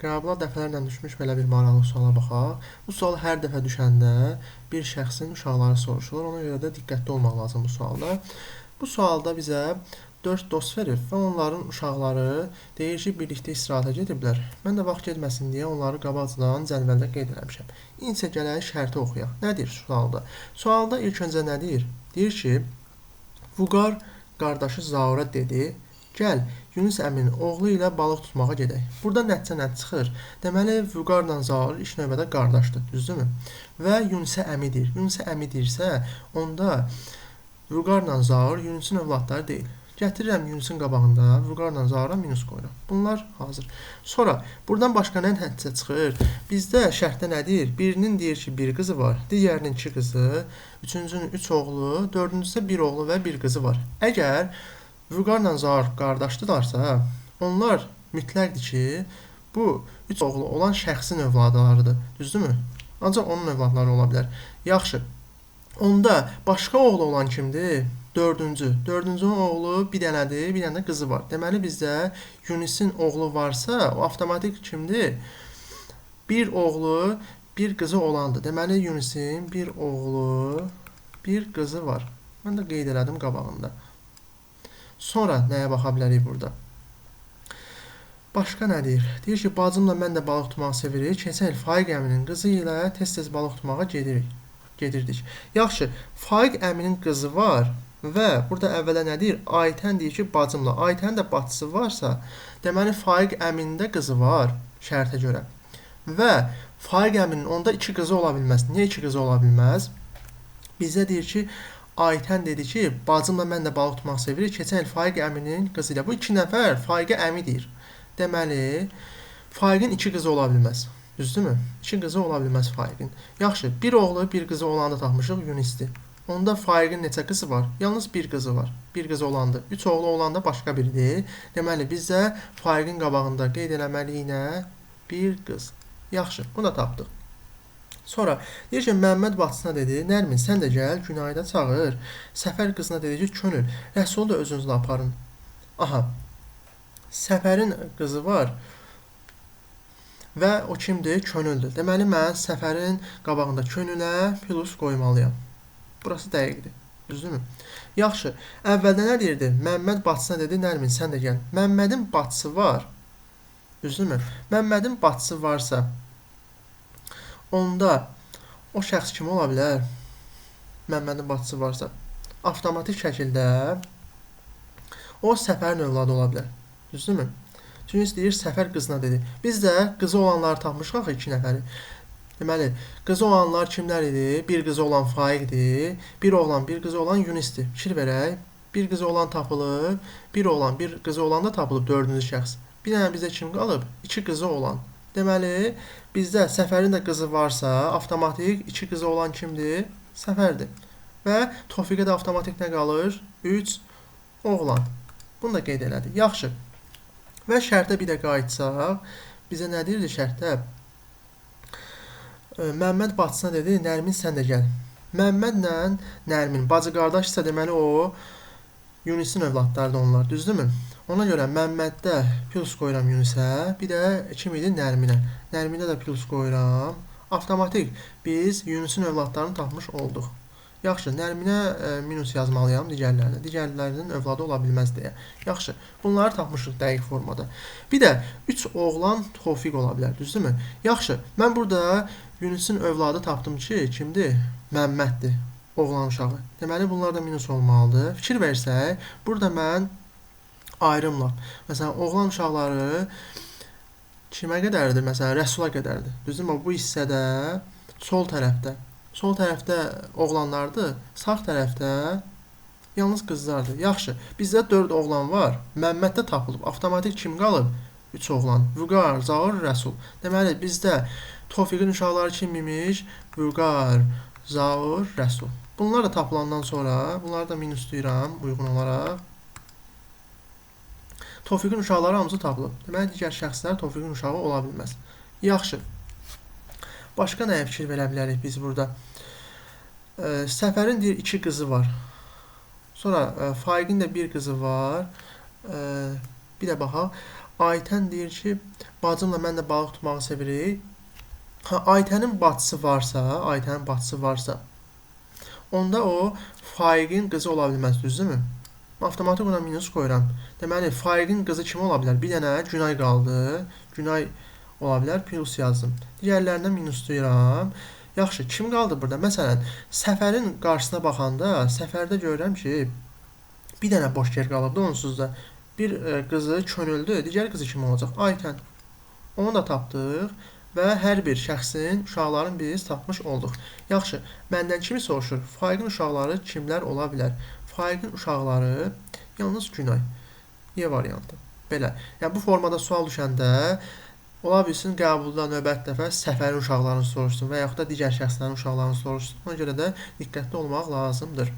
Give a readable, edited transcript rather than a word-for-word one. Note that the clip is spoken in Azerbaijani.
Qəbula dəfələrlə düşmüş belə bir maraqlı suala baxaq. Bu sual hər dəfə düşəndə bir şəxsin uşaqları soruşulur. Ona görə də diqqətli olmaq lazım bu sualda. Bu sualda bizə 4 dost verir və onların uşaqları deyir ki, birlikdə istirahətə gediblər. Mən də vaxt getməsin deyə onları qabaqcadan cədvəldə qeyd etmişəm. İndi isə gələk şərti oxuyaq. Nədir sualda? Sualda ilk öncə nə deyir? Deyir ki, Vüqar qardaşı Zaura dedi, gəl, Yunus əminin oğlu ilə balıq tutmağa gedək. Burada nəticə nə çıxır? Deməli, Vüqarla Zaur ilk növbədə qardaşdır, düzdürmü? Və Yunusə əmidir. Yunusə əmidirsə, onda Vüqarla Zaur Yunusun övladları deyil. Gətirirəm Yunusun qabağında Vüqarla Zaura minus qoyuram. Bunlar hazır. Sonra buradan başqa nə nəticə çıxır? Bizdə şərtdə nədir? Birinin deyir ki, bir qızı var, digərinin 2 qızı, üçüncünün 3 oğlu, dördüncüsü 1 oğlu və 1 qızı var. Əgər Vüqarla Zaur qardaşdırlarsa, onlar mütləqdir ki, bu 3 oğlu olan şəxsin övladlarıdır. Düzdürmü? Ancaq onun övladları ola bilər. Yaxşı. Onda başqa oğlu olan kimdir? Dördüncü. Dördüncünün oğlu bir dənədir, bir dənə də qızı var. Deməli bizdə Yunusun oğlu varsa, o avtomatik kimdir? Bir oğlu, bir qızı olandır. Deməli Yunusun bir oğlu, bir qızı var. Mən də qeyd elədim qabağında. Sonra nəyə baxa bilərik burada? Başqa nə deyir? Deyir ki, bacımla mən də balıq tutmağı sevirik. Keçən il Faiq əminin qızı ilə tez-tez balıq tutmağa gedirdik. Yaxşı, Faiq əminin qızı var və burada əvvələ nə deyir? Aytən deyir ki, bacımla. Aytənin də bacısı varsa, deməli Faiq əminin də qızı var şərtə görə. Və Faiq əminin onda 2 qızı ola bilməz. Niyə 2 qızı ola bilməz? Bizə deyir ki, Aytən dedi ki, bacımla mən də balıq tutmaq sevirik. Keçən il Faiq əminin qızı ilə. Bu 2 nəfər Faiqə əmidir. Deməli, Faiqin 2 qızı ola bilməz. Düzdürmü? 2 qızı ola bilməz Faiqin. Yaxşı, bir oğlu, bir qızı olanı da tapmışıq, Yunusdir. Onda Faiqin neçə qızı var? Yalnız bir qızı var. Bir qızı olandır. 3 oğlu olanda başqa biridir. Deməli, bizə Faiqin qabağında qeyd eləməliyik nə? Bir qız. Yaxşı, bunu da tapdıq. Sonra deyir ki, Məmməd bacısına dedi, Nərmin sən də gəl, Günayda çağır. Səfər qızına dedi ki, könül, Rəsul da özünüzlə aparın. Aha, Səfərin qızı var və o kimdir? Könüldür. Deməli, mən Səfərin qabağında könülə plus qoymalıyam. Burası dəqiqdir. Düzdürmü? Yaxşı, əvvəldə nə deyirdi? Məmməd bacısına dedi, Nərmin sən də gəl. Məmmədin bacısı var. Düzdürmü? Məmmədin bacısı varsa, onda o şəxs kim ola bilər? Məmmədin bacısı varsa, avtomatik şəkildə o Səfərin övladı ola bilər. Düzdürmü? Çünki deyir, Səfər qızına dedi. Biz də qızı olanları tapmışıq 2 nəfəri. Deməli, qızı olanlar kimlər idi? Bir qızı olan Faiqdir, bir oğlan, bir qızı olan Yunusdir. Fikir verək. Bir qızı olan tapılıb, bir oğlan, bir qızı olan da tapılıb 4-cü şəxs. Bir dənə bizdə kim qalıb? 2 qızı olan. Deməli, bizdə Səfərin də qızı varsa, avtomatik 2 qızı olan kimdir? Səfərdir. Və Tofiqə də avtomatik nə qalır? 3 oğlan. Bunu da qeyd elədik. Yaxşı. Və şərtə bir də qayıtsaq, bizə nə deyirdi şərtdə? Məmməd bacısına dedi, Nərmin sən də gəl. Məmmədlə Nərmin bacı qardaşsa, deməli o Yunusun övladlarıdır onlar, düzdürmü? Ona görə Məmməddə plus qoyuram Yunusə, bir də kim idi? Nərminə. Nərminə də plus qoyuram. Avtomatik biz Yunusun övladlarını tapmış olduq. Yaxşı, Nərminə minus yazmalıyam digərlərinə. Digərlərinin övladı ola bilməz deyə. Yaxşı, bunları tapmışıq dəqiq formada. Bir də 3 oğlan Tofiq ola bilər, düzdürmü? Yaxşı, mən burada Yunusun övladı tapdım ki, kimdir? Məmməddir, oğlan uşağı. Deməli, bunlar da minus olmalıdır. Fikir versək, burada mən ayrımla. Məsələn, oğlan uşaqları kimə qədərdir? Məsələn, Rəsula qədərdir. Düzdürmü? Bu hissədə sol tərəfdə oğlanlardır, sağ tərəfdə yalnız qızlardır. Yaxşı, bizdə 4 oğlan var. Məmməddə tapılıb. Avtomatik kim qalıb? 3 oğlan. Vüqar, Zaur, Rəsul. Deməli, bizdə Tofiqin uşaqları kim imiş? Vüqar, Zaur, Rəsul. Bunlar da tapılandan sonra, bunları da minuslayıram uyğun olaraq. Tofiqin uşaqları hamısı tapılıb. Deməli, digər şəxslər Tofiqin uşağı ola bilməz. Yaxşı. Başqa nəyə fikir verə bilərik biz burada? Səfərin deyir 2 qızı var. Sonra Faiqin də bir qızı var. Bir də baxaq. Aytən deyir ki, bacımla mən də balıq tutmağı sevirik. Aytənin bacısı varsa, onda o Faiqin qızı ola bilməz, düzdürmü? Avtomatik ona minus qoyuram. Deməli, Faiqin qızı kim ola bilər? Bir dənə Günay qaldı. Günay ola bilər, plus yazdım. Digərlərinə minusluyuram. Yaxşı, kim qaldı burada? Məsələn, Səfərin qarşısına baxanda, Səfərdə görürəm ki, bir dənə boş yer qalıbdı onsuz da. Bir qızı könüldü. Digər qızı kim olacaq? Aytən. Onu da tapdıq və hər bir şəxsin, uşaqların biz tapmış olduq. Yaxşı, məndən kimi soruşur? Faiqin uşaqları kimlər ola bilər? Faiqin uşaqları yalnız Günay. Y variantı. Belə. Yəni bu formada sual düşəndə ola bilsin qəbulda növbəti dəfə Səfərin uşaqlarını soruşsun və yaxud da digər şəxslərin uşaqlarını soruşsun. Ona görə də diqqətli olmaq lazımdır.